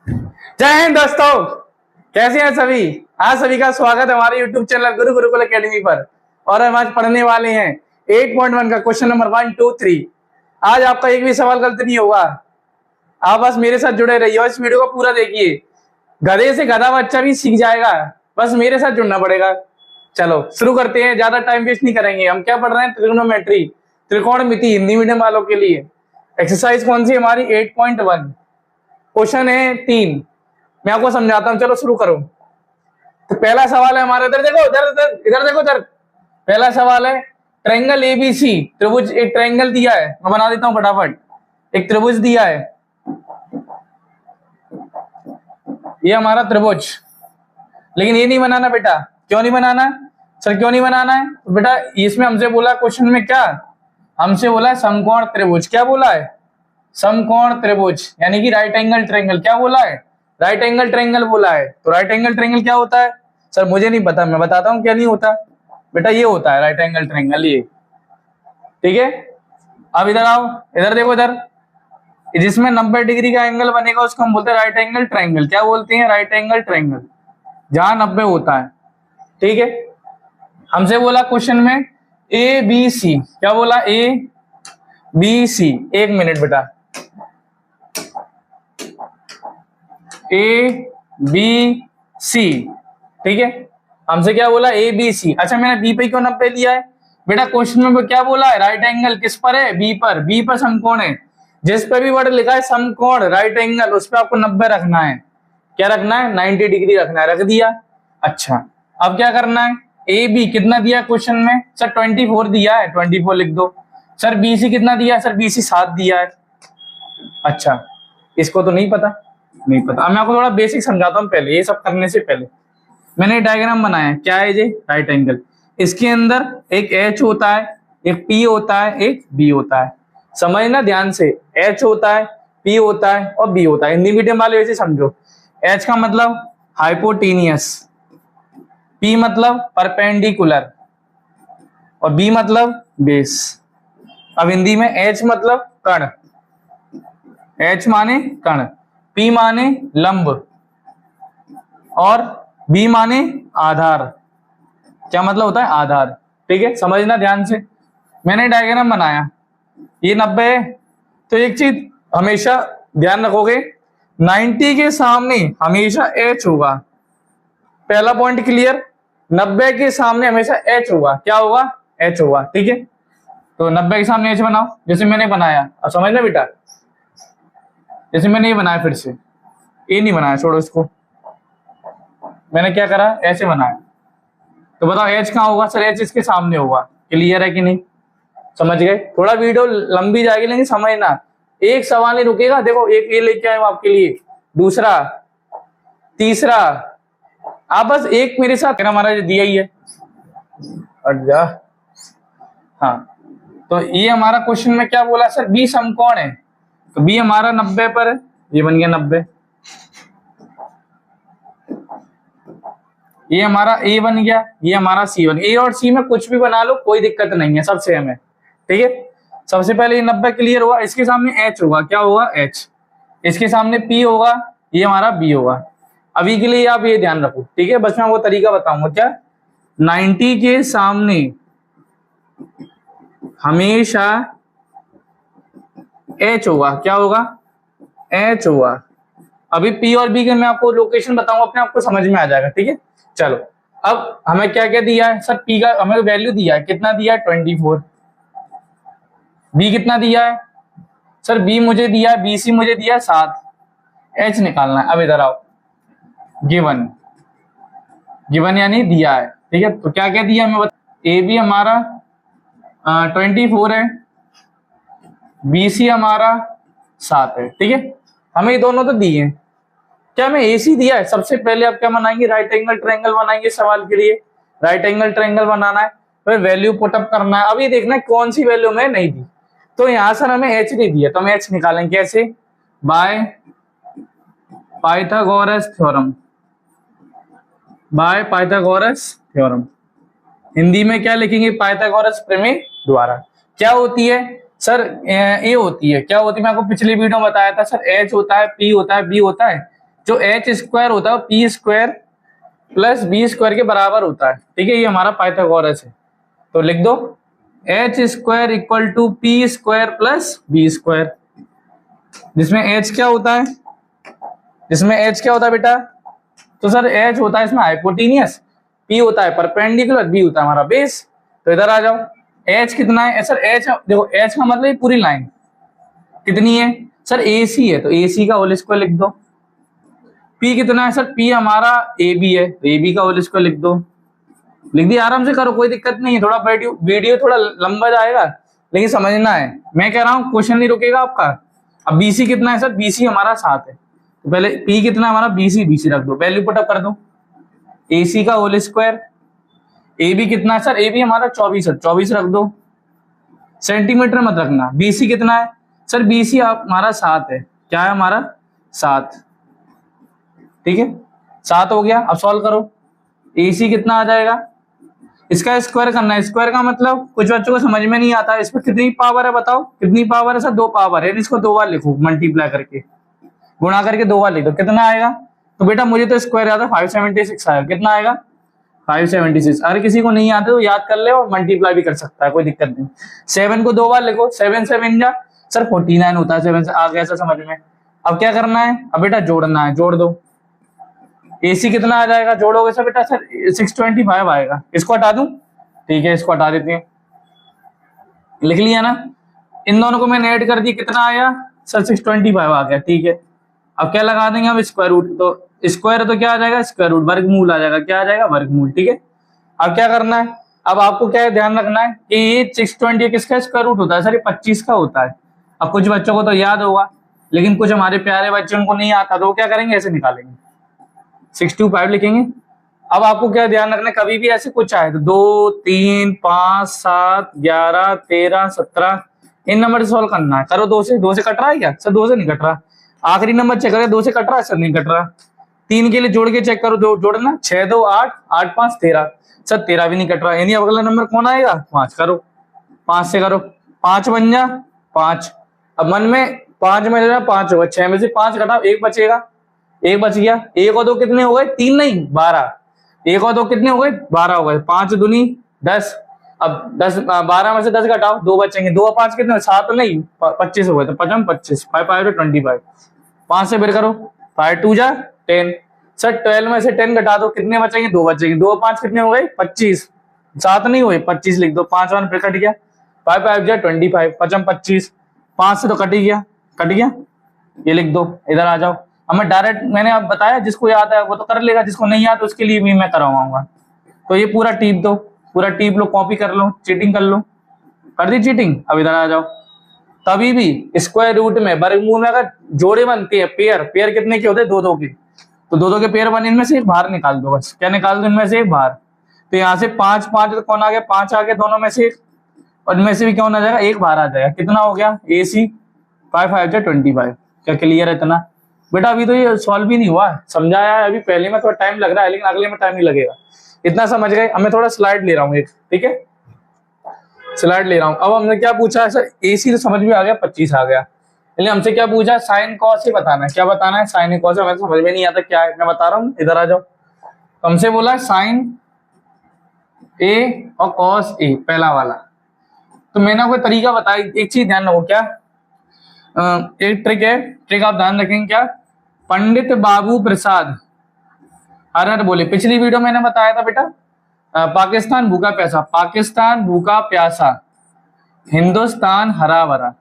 जय हिंद दोस्तों, कैसे हैं सभी। आज सभी का स्वागत है हमारे YouTube चैनल गुरु गुरुकुल एकेडमी पर। और हम आज पढ़ने वाले हैं 8.1 का क्वेश्चन नंबर 1, 2, 3। आज आपका एक भी सवाल गलत नहीं होगा। आप बस मेरे साथ जुड़े रहिए और इस वीडियो को पूरा देखिए। गधे से गधा बच्चा भी सीख जाएगा, बस मेरे साथ जुड़ना पड़ेगा। चलो शुरू करते हैं, ज्यादा टाइम वेस्ट नहीं करेंगे। हम क्या पढ़ रहे हैं? त्रिग्नोमेट्री, त्रिकोणमिति, हिंदी मीडियम वालों के लिए। एक्सरसाइज कौन सी हमारी? 8.1। क्वेश्चन है 3। मैं आपको समझाता हूं, चलो शुरू करो। तो पहला सवाल है हमारा, इधर देखो, इधर देखो, इधर। पहला सवाल है ट्रायंगल एबीसी, त्रिभुज, एक ट्रायंगल दिया है, मैं बना देता हूं फटाफट। एक त्रिभुज दिया है, ये हमारा त्रिभुज। लेकिन ये नहीं बनाना बेटा। क्यों नहीं बनाना सर? क्यों नहीं बनाना है बेटा? इसमें हमसे बोला क्वेश्चन में क्या? हमसे बोला है समकोण त्रिभुज। क्या बोला है? समकोण त्रिभुज, यानी कि राइट एंगल ट्रायंगल। क्या बोला है? राइट एंगल ट्रायंगल बोला है। तो राइट एंगल ट्रायंगल क्या होता है? सर मुझे नहीं पता, मैं बताता हूं क्या नहीं होता। बेटा ये होता है राइट एंगल ट्रायंगल, ये। ठीक है, अब इधर आओ, इधर देखो, इधर जिसमें 90 डिग्री का एंगल बनेगा उसको हम बोलते हैं राइट एंगल ट्रायंगल। क्या बोलते हैं? राइट एंगल ट्रायंगल, जहां 90 होता है। ठीक है, हमसे बोला क्वेश्चन में ए बी सी। क्या बोला? A B C. एक मिनट बेटा, ए बी सी। ठीक है, हमसे क्या बोला? A B C. अच्छा, मैंने बी पे क्यों 90 लिया है बेटा? क्वेश्चन में क्या बोला है? राइट एंगल किस पर है? बी पर। बी पर समकोण है। जिस पे भी वर्ड लिखा है समकोण, राइट एंगल, उस पर आपको 90 रखना है। क्या रखना है? 90 डिग्री रखना है। रख दिया। अच्छा, अब क्या करना है? ए बी कितना दिया क्वेश्चन में? सर 24 दिया है, 24 लिख दो। सर बी सी कितना दिया है? सर बी सी 7 दिया है। अच्छा, इसको तो नहीं पता? नहीं पता। अब मैं आपको थोड़ा बेसिक समझाता हूँ। पहले ये सब करने से पहले मैंने डायग्राम बनाया। क्या है ये? Right angle. इसके अंदर एक एच होता है, एक पी होता है, एक बी होता है। समझना ध्यान से। एच होता है, पी होता है और बी होता है। हिंदी मीडियम वाले वैसे समझो। एच का मतलब हाइपोटेनियस, पी मतलब परपेंडिकुलर और बी मतलब बेस। अब हिंदी में एच मतलब कण, एच माने कण, पी माने लंब और बी माने आधार। क्या मतलब होता है? आधार। ठीक है, समझना ध्यान से। मैंने डायग्राम बनाया, ये 90 है। तो एक चीज हमेशा ध्यान रखोगे, 90 के सामने हमेशा एच होगा। पहला पॉइंट क्लियर। 90 के सामने हमेशा एच होगा। क्या होगा? एच होगा। ठीक है, तो 90 के सामने एच बनाओ, जैसे मैंने बनाया। अब समझना बेटा, जैसे मैंने ये बनाया, फिर से ये नहीं बनाया, छोड़ो इसको। मैंने क्या करा? ऐसे बनाया। तो बताओ एच कहाँ होगा? सर एच इसके सामने होगा। क्लियर है कि नहीं? समझ गए? थोड़ा वीडियो लंबी जाएगी लेकिन समझना, एक सवाल नहीं रुकेगा। देखो, एक ये लेके आए हूं आपके लिए, दूसरा, तीसरा। आप बस एक मेरे साथ, हमारा दिया ही है। हट जा। हाँ, तो ये हमारा क्वेश्चन में क्या बोला? सर बी समकोण है, तो बी हमारा 90 पर है। ये बन गया 90। ये हमारा ए बन गया, ये हमारा सी बन गया। ए और सी में कुछ भी बना लो, कोई दिक्कत नहीं है, सब सेम है। ठीक है, सबसे पहले ये 90 क्लियर हुआ। इसके सामने एच होगा। क्या होगा? एच। इसके सामने पी होगा, ये हमारा बी होगा। अभी के लिए आप ये ध्यान रखो। ठीक है, बस मैं वो तरीका बताऊंगा। क्या? 90 के सामने हमेशा एच होगा। क्या होगा? एच होगा। अभी पी और बी के मैं आपको लोकेशन बताऊंगा, अपने आपको समझ में आ जाएगा। ठीक है, चलो। अब हमें क्या क्या दिया है? सर पी का हमें वैल्यू दिया है। कितना दिया है? 24। बी कितना दिया है? सर बी मुझे दिया है, बी सी मुझे दिया है 7। एच निकालना है। अब इधर आओ, गिवन, गिवन यानी दिया है। ठीक है, तो क्या क्या दिया हमें? ए बी हमारा 24 है, बी सी हमारा 7 है। ठीक है, हमें ये दोनों तो दिए हैं। क्या हमें एसी दिया है? सबसे पहले आप क्या बनाएंगे? राइट एंगल ट्रायंगल बनाएंगे। सवाल के लिए राइट एंगल ट्रायंगल बनाना है, फिर वैल्यू पुटअप करना है। अभी देखना है कौन सी वैल्यू में नहीं दी। तो यहां सर हमें एच नहीं दिया, तो हम एच निकालेंगे कैसे? By Pythagoras theorem, by Pythagoras theorem. Hindi में क्या लिखेंगे? पाइथागोरस प्रमेय द्वारा। क्या होती है सर? ये होती है। क्या होती है? मैं आपको पिछली वीडियो में बताया था सर, एच होता है, पी होता है, बी होता है, जो एच स्क्वायर होता है वो P square plus B square के बराबर होता है, ठीक है। ये हमारा पाइथागोरस है, तो लिख दो H square equal to P square plus B square, जिसमें एच क्या होता है, जिसमें एच क्या होता है बेटा, तो सर एच होता है इसमें हाइपोटेनियस, पी होता है परपेंडिकुलर, बी होता है हमारा बेस। तो इधर आ जाओ, एच कितना है सर, एच देखो एच का मतलब पूरी लाइन कितनी है सर, ए सी है, तो ए सी का होल स्क्वायर लिख दो। पी कितना है सर, पी हमारा ए बी है, तो ए बी का होल स्क्वायर लिख दो। लिख दिया, आराम से करो, कोई दिक्कत नहीं है। थोड़ा वीडियो थोड़ा लंबा जाएगा लेकिन समझना है, मैं कह रहा हूँ क्वेश्चन नहीं रुकेगा आपका। अब बीसी कितना है सर, बीसी हमारा 7 है, तो पहले पी कितना हमारा, बीसी, बीसी रख दो, वैल्यू पुटअप कर दो, ए सी का होल स्क्वायर। ए बी कितना है सर, ए बी हमारा 24 है, 24 रख दो, सेंटीमीटर मत रखना। बीसी कितना है सर, बीसी हमारा 7 है, क्या है हमारा 7, ठीक है 7 हो गया। अब सॉल्व करो, ए सी कितना आ जाएगा, इसका स्क्वायर करना है। स्क्वायर का मतलब कुछ बच्चों को समझ में नहीं आता, इसमें कितनी पावर है बताओ, कितनी पावर है सर, 2 पावर है, इसको 2 बार लिखो, मल्टीप्लाई करके गुणा करके 2 बार लिख दो, कितना आएगा। तो बेटा मुझे तो स्क्वायर याद है 576 आएगा, कितना आएगा 576। अगर किसी को नहीं आते तो याद कर ले और मल्टीप्लाई भी कर सकता है, कोई दिक्कत नहीं। 7 को 2 बार लिखो, 7 7 जा सर 49 होता है, 7 से आ गया सर समझ में। अब क्या करना है, अब बेटा जोड़ना है, जोड़ दो। एसी कितना आ जाएगा, जोड़ोगे सर बेटा सर 625 आएगा, इसको हटा दूं, ठीक है इसको हटा देते हैं, लिख लिया ना। इन दोनों को मैंने ऐड कर दी, कितना आया सर 625 आ गया, ठीक है। अब क्या लगा देंगे हम, स्क्वायर रूट, तो स्क्वायर तो क्या आ जाएगा, स्क्वायर रूट, वर्गमूल आ जाएगा, क्या आ जाएगा वर्गमूल, ठीक है। अब क्या करना है, अब आपको क्या ध्यान रखना है कि ये 620 किसका स्क्वायर रूट होता है सर, ये 25 का होता है। अब कुछ बच्चों को तो याद होगा लेकिन कुछ हमारे प्यारे बच्चे उनको नहीं आता, तो वो क्या करेंगे, ऐसे निकालेंगे 625 लिखेंगे। अब आपको क्या ध्यान रखना है, कभी भी ऐसे कुछ आए तो 2 3 5 7 11 13 17 इन नंबर से सॉल्व करना है। करो 2 से कट रहा है क्या सर, 2 से नहीं कट रहा। आखिरी नंबर चेक करें, 2 से कट रहा है सर, नहीं कट रहा। 3 के लिए जोड़ के चेक करो, जोड़ना 6 2 8 8 5 13 सर, 13 भी नहीं कट रहा, यानी अगला नंबर कौन आएगा 5। करो 5 से करो, 5 बन जा 5। अब मन में 5 में 5 होगा, 6 में से 5 घटाओ, 1 बचेगा, 1 बच गया। 1 और 2 कितने हो गए, 3 नहीं 12। 1 और 2 कितने हो गए, 12 हो गए, 5 दूनी 10। अब 10 12 में से 10 घटाओ, 2 बचेंगे, 2 और 5 कितने, 7 नहीं 25 हो गए, तो 5 25 5 5 25। 5 से फिर करो, 5 2 जा 10 सर, 12 में से 10 घटा दो, कितने बचेंगे, 2 बचेंगे, 2 और 5 कितने हो गए 25, 7 नहीं हुए 25 लिख दो, 5 1 फिर कट गया, 5 5 जा 25 5 25, 5 से तो कट ही गया, कट गया, ये लिख दो। इधर आ जाओ, अब मैं डायरेक्ट, मैंने अब बताया जिसको याद है वो तो कर लेगा, जिसको नहीं याद उसके लिए भी मैं करवाऊंगा। तो ये पूरा टीप दो, पूरा टीप लो, कॉपी कर लो, चीटिंग कर लो, कर दी चीटिंग। अब इधर आ जाओ, तभी भी स्क्वायर रूट में वर्गमूल में अगर जोड़े बनते हैं, पेयर कितने के होते हैं, 2 2 के, तो 2 2 के पेयर बने, इनमें से एक बाहर निकाल दो, बस क्या निकाल दो, इनमें से एक बाहर। तो यहाँ से 5 5 तो कौन आ गया, 5 आ गया दोनों में से एक, और इनमें से भी कौन आ जाएगा, एक बाहर आ जाएगा, कितना हो गया ए सी 5 5 25। क्या क्लियर है इतना बेटा, अभी तो ये सॉल्व भी नहीं हुआ, समझाया है अभी, पहले में थोड़ा टाइम लग रहा है लेकिन अगले में टाइम नहीं लगेगा, इतना समझ गए। अब मैं थोड़ा स्लाइड ले रहा हूँ एक, ठीक है स्लाइड ले रहा हूँ। अब हमने क्या पूछा है सर, एसी तो समझ में आ गया, 25 आ गया, इसलिए हमसे क्या पूछा है, साइन कॉस ही बताना है। क्या बताना है, साइन कॉस, हमें समझ में नहीं आता क्या है, मैं बता रहा हूँ, इधर आ जाओ। हमसे बोला साइन ए और कॉस ए, पहला वाला। तो मैंने कोई तरीका बताया, एक चीज ध्यान रखो, क्या एक ट्रिक है, ट्रिक आप ध्यान रखेंगे, क्या पंडित बाबू प्रसाद हर बोले, पिछली वीडियो मैंने बताया था बेटा, पाकिस्तान भूखा प्यासा, पाकिस्तान भूखा प्यासा, हिंदुस्तान हरा भरा,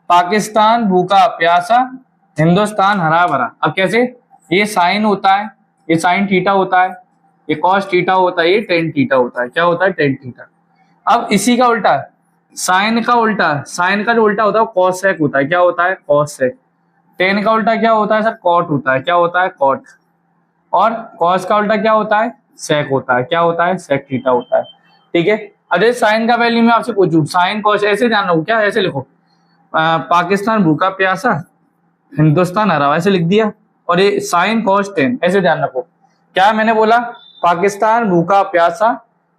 पाकिस्तान भूखा प्यासा, हिंदुस्तान हरा भरा। अब कैसे, ये साइन होता है, ये साइन थीटा होता है, ये कॉस थीटा होता है, ये टेन थीटा होता है, क्या होता है टेन थीटा। अब इसी का उल्टा, साइन का उल्टा, साइन का जो उल्टा होता है वो कॉस सेक होता है, क्या होता है कॉस सेक। टेन का उल्टा क्या होता है सर, कॉट होता है, क्या होता है कॉट। और कॉस का उल्टा क्या होता है, सेक होता है, क्या होता है सेक थीटा होता है, ठीक है। अरे साइन का वैल्यू मैं आपसे पूछूं, साइन कॉस ऐसे ध्यान रखो, क्या ऐसे लिखो, पाकिस्तान भूखा प्यासा, हिंदुस्तान हरा, ऐसे लिख दिया। और ये साइन कॉस टेन, ऐसे ध्यान रखो, क्या मैंने बोला, पाकिस्तान भूखा प्यासा,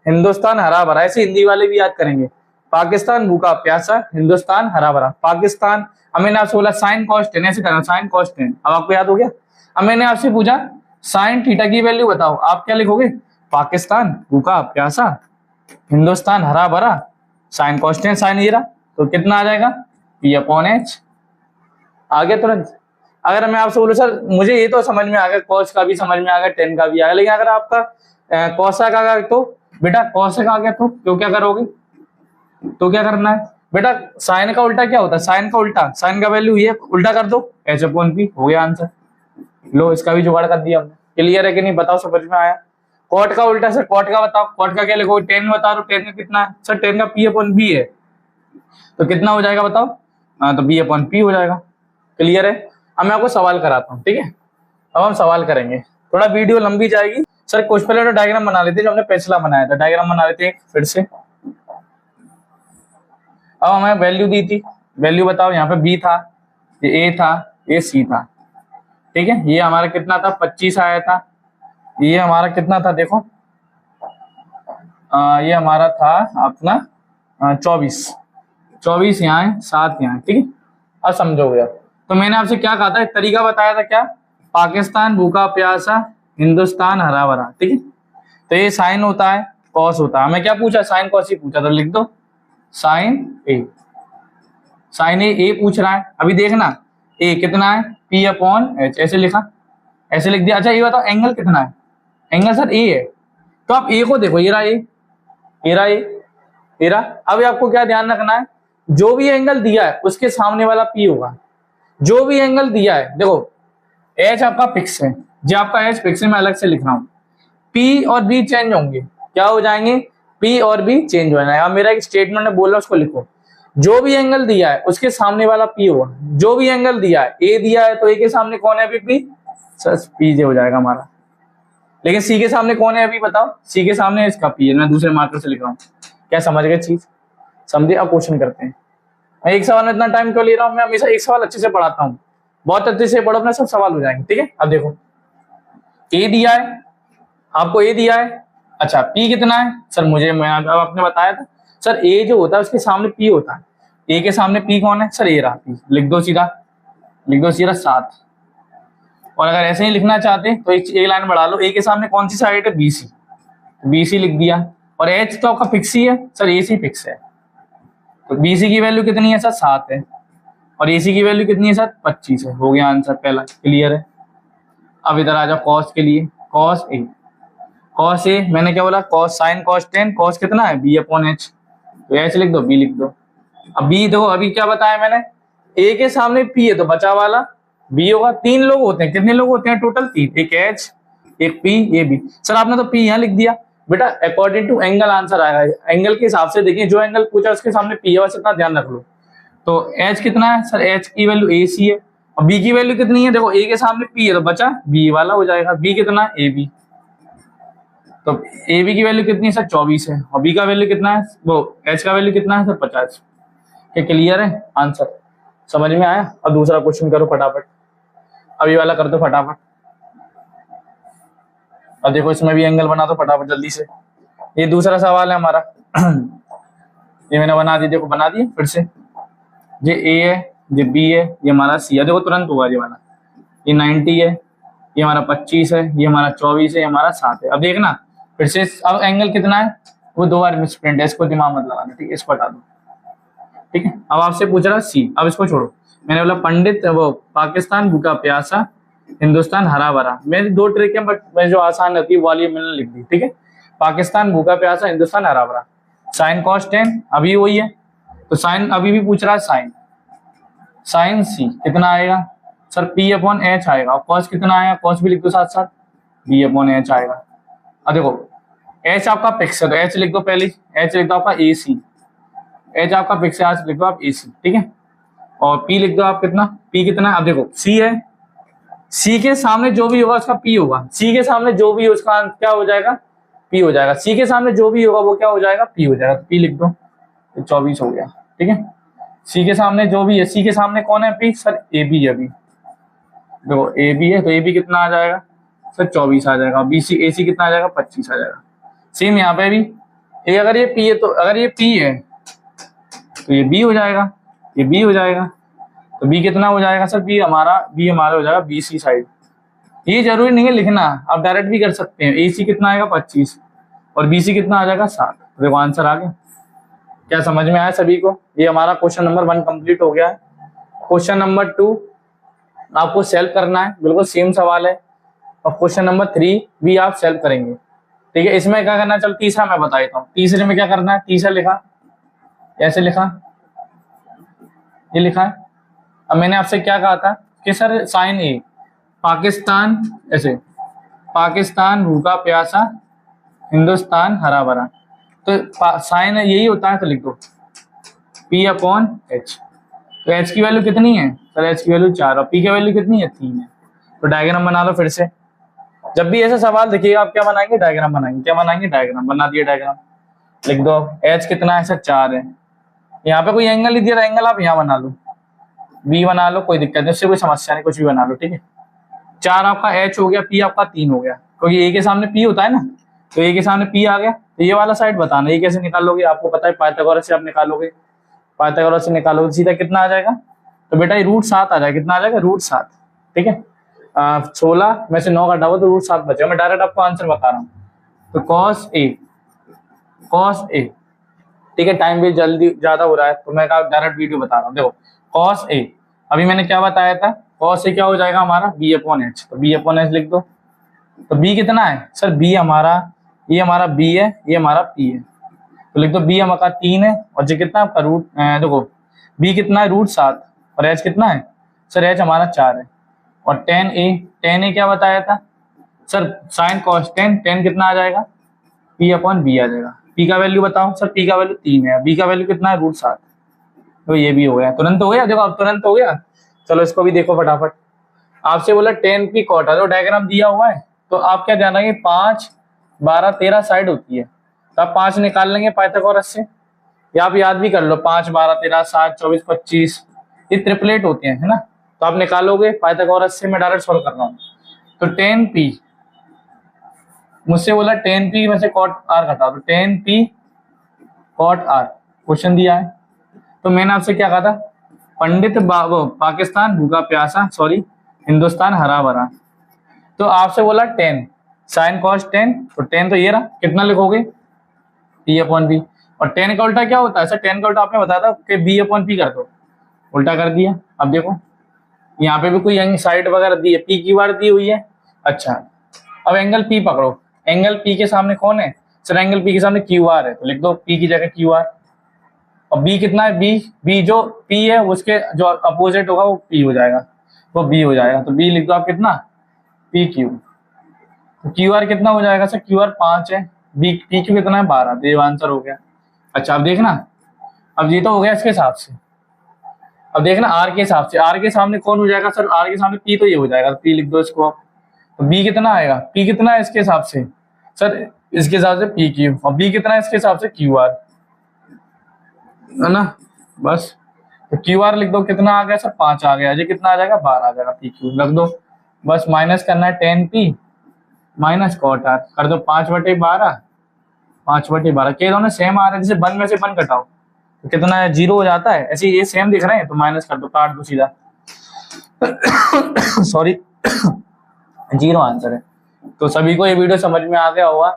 हिंदुस्तान हरा भरा, ऐसे हिंदी वाले भी याद करेंगे, पाकिस्तान भूखा प्यासा, हिंदुस्तान हरा भरा, पाकिस्तान। अब मैंने आपसे बोला साइन कॉस टेन, ऐसे करना साइन कॉस टेन, अब आपको याद हो गया। अब मैंने आपसे पूछा साइन थीटा की वैल्यू बताओ, आप क्या लिखोगे? पाकिस्तान भूखा प्यासा, हिंदुस्तान हरा भरा, साइन कांस्टेंट साइन जीरा, तो कितना आ जाएगा? P/H। आ गया तुरंत। अगर मैं आपसे बोलूं सर मुझे ये तो समझ में आ गया, कॉस का भी समझ में आ गया, टेन का भी आ गया, लेकिन अगर आपका कॉसेक आ गया तो बेटा कॉसेक आ गया तो क्या करोगे? तो क्या करना है बेटा? साइन का उल्टा क्या होता है? साइन का उल्टा, साइन का वैल्यू ये उल्टा कर दो H/P, हो गया आंसर। लो इसका भी जुगाड़ कर दिया हमने। क्लियर है कि नहीं बताओ, समझ में आया? कॉट का उल्टा सर, कॉट का बताओ, कॉट का क्या लिखोगे? टेन बता दो, टेन का कितना है सर? टेन का P/B है, तो कितना हो जाएगा बताओ? हाँ तो B/P हो जाएगा। क्लियर है? अब मैं आपको सवाल कराता हूँ, ठीक है? अब हम सवाल करेंगे, थोड़ा वीडियो लंबी जाएगी सर। कुछ पहले तो डायग्राम बना लेते हैं, जो हमने पिछला बनाया था, डायग्राम बना लेते हैं फिर से। अब हमें वैल्यू दी थी, वैल्यू बताओ। यहाँ पे B था, ये A था, ये C था, ठीक है? ये हमारा कितना था? 25 आया था। ये हमारा कितना था देखो, ये हमारा था अपना 24 यहाँ है, 7 यहाँ है, ठीक है? अब समझोगे आप। तो मैंने आपसे क्या कहा था, एक तरीका बताया था, क्या? पाकिस्तान भूखा प्यासा, हिंदुस्तान हरा भरा, ठीक है? तो ये साइन होता है, कॉस होता है। हमें क्या पूछा? साइन कॉस ही पूछा, तो लिख दो साइन ए। साइन ए पूछ रहा है, अभी देखना ए कितना है? P/H, ऐसे लिखा, ऐसे लिख दिया। अच्छा ये बताओ एंगल कितना है? एंगल सर ए है, तो आप ए को देखो, ये रहा ए, ये रहा ए, ये रहा। अब आपको क्या ध्यान रखना है, जो भी एंगल दिया है उसके सामने वाला P होगा। जो भी एंगल दिया है, देखो H आपका फिक्स है, जो आपका H फिक्स है, मैं अलग से लिख रहा हूं। P और B चेंज होंगे, क्या हो जाएंगे? P और B चेंज हो जाएगा। मेरा एक स्टेटमेंट है बोल रहा, उसको लिखो। जो भी एंगल दिया है उसके सामने वाला P होगा। जो भी एंगल दिया है, A दिया है तो A के सामने कौन है? अभी P, सर P हो जाएगा हमारा। लेकिन C के सामने कौन है अभी बताओ? C के सामने इसका P है। मैं दूसरे मार्कर से लिख रहा हूँ। क्या समझ गए चीज? समझे? अब क्वेश्चन करते हैं। मैं एक सवाल में इतना टाइम क्यों ले रहा हूँ? मैं हमेशा एक सवाल अच्छे से पढ़ाता हूँ, बहुत अच्छे से पढ़ो, अपना सब सवाल हो जाएंगे, ठीक है? अब देखो A दिया है, आपको A दिया है। अच्छा P कितना है सर? मैं आपने बताया था सर, A जो होता है उसके सामने P होता है। A के सामने P कौन है सर? A रहा P, लिख दो सीधा, लिख दो सीधा 7। और अगर ऐसे ही लिखना चाहते तो एक लाइन बढ़ा लो, A के सामने कौन सी साइड है? BC, BC लिख दिया। और H तो आपका फिक्स ही है सर, AC फिक्स है, तो BC की वैल्यू कितनी है सर? 7 है। और AC की वैल्यू कितनी है सर? 25 है। हो गया आंसर पहला। क्लियर है? अब इधर आ जाओ कॉस के लिए, कॉस ए। कॉस ए मैंने क्या बोला? Cos sine cos tan, cos कितना है? B/H, तो H लिख दो, B लिख दो। अब B देखो, अभी क्या बताया मैंने? A के सामने P है तो बचा वाला B होगा। 3 लोग होते हैं, कितने लोग होते हैं टोटल? 3, एक H, एक P, ये B। सर आपने तो P यहाँ लिख दिया बेटा, अकॉर्डिंग टू एंगल आंसर आएगा। एंगल के हिसाब से देखिए, जो एंगल पूछा उसके सामने P है, बस इतना ध्यान रख लो। तो H कितना है सर? H की वैल्यू AC है, और B की वैल्यू कितनी है? देखो A के सामने P है तो बचा B वाला हो जाएगा। B कितना है? AB, तो AB की वैल्यू कितनी है सर? 24 है। और B का वैल्यू कितना है? वो H का वैल्यू कितना है सर? 50। क्या क्लियर है? आंसर समझ में आया? अब दूसरा क्वेश्चन करो फटाफट, अभी वाला कर दो फटाफट। अब देखो इसमें भी एंगल बना दो फटाफट जल्दी से। ये दूसरा सवाल है हमारा। ये मैंने बना दी, देखो बना दिए फिर से। ये A है, ये B है, ये हमारा C है। देखो तुरंत होगा ये वाला। ये 90 है, ये हमारा 25 है, ये हमारा 24 है, ये हमारा 7 है। अब देखना फिर से, अब एंगल कितना है? वो 2 बार मिसप्रिंट है, इसको दिमाग मत लगाना, ठीक है? इसको हटा दो, ठीक है? अब आपसे पूछ रहा C, अब इसको छोड़ो। मैंने बोला पंडित वो पाकिस्तान भूखा प्यासा, हिंदुस्तान हरा भरा। मेरी 2 ट्रिक है, बट मैं जो आसान रहती है वाली मैंने लिख दी, ठीक है? पाकिस्तान भूखा प्यासा, हिंदुस्तान हरा भरा। साइन कॉस टेन अभी वही है, तो साइन अभी भी पूछ रहा है साइन। साइन C कितना आएगा सर? P/H आएगा। और कॉस कितना आएगा? कॉस भी लिख दो साथ साथ, B/H आएगा। अब देखो H आपका फिक्स है तो H लिख दो पहले, H लिख दो आपका AC, H आपका फिक्स है, आज लिख दो आप AC, ठीक है? और P लिख दो आप कितना? P कितना है? अब देखो C है, C के सामने जो भी होगा उसका P होगा। C के सामने जो भी उसका क्या हो जाएगा? P हो जाएगा। C के सामने जो भी होगा वो क्या हो जाएगा? P हो जाएगा। P लिख दो, तो 24 हो गया, ठीक है? C के सामने जो भी है, C के सामने कौन है? P सर AB है। अभी देखो AB है तो AB कितना आ जाएगा सर? 24 आ जाएगा। BC AC कितना आ जाएगा? 25 आ जाएगा। सेम यहाँ पे भी अगर ये P है तो, अगर ये P है तो ये B हो जाएगा, ये B हो जाएगा। तो B कितना हो जाएगा सर? B हमारा हो जाएगा BC साइड, ये जरूरी नहीं है लिखना, आप डायरेक्ट भी कर सकते हैं। AC कितना आएगा 25 और BC कितना आ जाएगा 7। देखो आंसर आ गया। क्या समझ में आया सभी को? ये हमारा क्वेश्चन नंबर 1 कंप्लीट हो गया है। क्वेश्चन नंबर 2 आपको सेल्फ करना है, बिल्कुल सेम सवाल है। और क्वेश्चन नंबर 3 भी आप सेल्फ करेंगे, ठीक है। इसमें क्या करना है, चल तीसरा मैं बता देता हूँ। तीसरे में क्या करना है, तीसरा लिखा ऐसे लिखा, ये लिखा है। अब मैंने आपसे क्या कहा था कि सर साइन ए पाकिस्तान, ऐसे पाकिस्तान भूखा प्यासा, हिंदुस्तान हरा भरा, तो साइन यही होता है, तो लिख दो P/H। तो H की वैल्यू कितनी है सर, H की वैल्यू 4 और P की वैल्यू कितनी है 3 है। तो डायग्राम बना लो फिर से। जब भी ऐसा सवाल देखिएगा आप क्या बनाएंगे, डायग्राम बनाएंगे। क्या बनाएंगे, डायग्राम। बना दिए डायग्राम, लिख दो H कितना है सर 4 है। यहाँ पे कोई एंगल नहीं दिया था, एंगल आप यहाँ बना लो, B बना लो, कोई दिक्कत नहीं, उससे कोई समस्या नहीं, कुछ भी बना लो, ठीक है। 4 आपका H हो गया, P आपका 3 हो गया, क्योंकि A के सामने P होता है ना, तो A के सामने P आ गया। तो ये वाला साइड बताना, ये कैसे निकालोगे, आपको पता है पाइथागोरस से आप निकालोगे, पाइथागोरस से निकालोगे सीधा कितना आ जाएगा, तो बेटा ये √7 आ जाएगा। कितना आ जाएगा, √7, ठीक है। 16 में से 9 घटा हुआ तो √7 बचेगा। मैं डायरेक्ट आपको आंसर बता रहा हूँ। तो cos A, ठीक है। टाइम भी जल्दी ज्यादा हो रहा है तो मैं डायरेक्ट वीडियो बता रहा हूँ। देखो cos A, अभी मैंने क्या बताया था, cos A क्या हो जाएगा हमारा B/H। तो B/H लिख दो। तो B कितना है सर, B हमारा, ये हमारा B है, ये हमारा P है, तो लिख दो B हमारा 3 है और जो कितना आपका देखो B कितना है √7 और H कितना है सर, H हमारा 4 है। और tan A क्या बताया था सर, sin cos tan कितना आ जाएगा P/B आ जाएगा। P का वैल्यू बताओ सर, P का वैल्यू 3 है, B का वैल्यू कितना है √7। तो ये भी हो गया, तुरंत हो गया। देखो अब तुरंत हो गया। चलो इसको भी देखो फटाफट। आपसे बोला tan P cot, जो डायग्राम दिया हुआ है, तो आप क्या जाना है 5, 12, 13 साइड होती है, तो आप 5 निकाल लेंगे पाइथागोरस से, या आप याद भी कर लो 5, 12, 13, 7, 24, 25, ये ट्रिपलेट होते हैं, है ना। तो आप निकालोगे पाइथागोरस से, मैं डायरेक्ट सॉल्व कर रहा हूँ। तो tan P, मुझसे बोला tan P में से cot R घटाओ, तो tan P cot R question दिया है। तो मैंने आपसे क्या कहा था, पंडित पाकिस्तान भूखा प्यासा, सॉरी हिंदुस्तान हरा भरा। तो आपसे बोला tan sin cos tan, तो tan तो ये रहा, कितना लिखोगे P/B। और tan का उल्टा क्या होता है सर, tan का उल्टा आपने बताया था कि B/P कर दो, उल्टा कर दिया। अब देखो यहाँ पे भी कोई साइड वगैरह दी है, PQR दी हुई है। अच्छा अब एंगल P पकड़ो, एंगल P के सामने कौन है सर, एंगल P के सामने QR है, तो लिख दो P की जगह QR। और B कितना है, B जो P है उसके जो अपोजिट होगा वो P हो जाएगा, वो B हो जाएगा। तो B लिख दो आप कितना PQ। तो QR कितना हो जाएगा सर, QR 5 है, PQ कितना है 12, तो ये आंसर हो गया। अच्छा अब देखना, अब ये तो हो गया इसके हिसाब से। अब देखना R के हिसाब से, R के सामने कौन हो जाएगा सर, R के सामने P, तो ये हो जाएगा, P लिख दो इसको। तो B कितना आएगा, P कितना है इसके हिसाब से सर, इसके हिसाब से PQ, और B कितना है इसके हिसाब से QR, है ना। बस तो QR लिख दो, कितना आ गया सर 5 आ गया, ये कितना आ जाएगा 12 आ जाएगा, PQ रख दो। बस माइनस करना है tan P minus cot R, कर दो 5/12, 5/12 के दोनों सेम आ रहे हैं, जैसे 1 में से 1 घटाओ तो कितना है 0 हो जाता है, ऐसे ये सेम दिख रहे हैं तो माइनस कर दो, काट दो सीधा सॉरी 0 आंसर है। तो सभी को ये वीडियो समझ में आ गया होगा।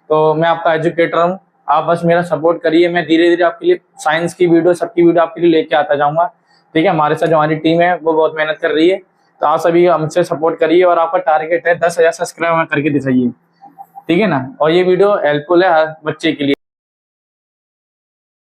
तो मैं आपका एजुकेटर हूँ, आप बस मेरा सपोर्ट करिए, मैं धीरे धीरे आपके लिए साइंस की वीडियो, सबकी वीडियो आपके लिए लेके आता जाऊंगा, ठीक है। हमारे साथ जो हमारी टीम है वो बहुत मेहनत कर रही है, तो आप सभी हमसे सपोर्ट करिए। और आपका टारगेट है 10,000 सब्सक्राइब करके दिखाइए, ठीक है ना। और ये वीडियो हेल्पफुल है हर बच्चे के लिए।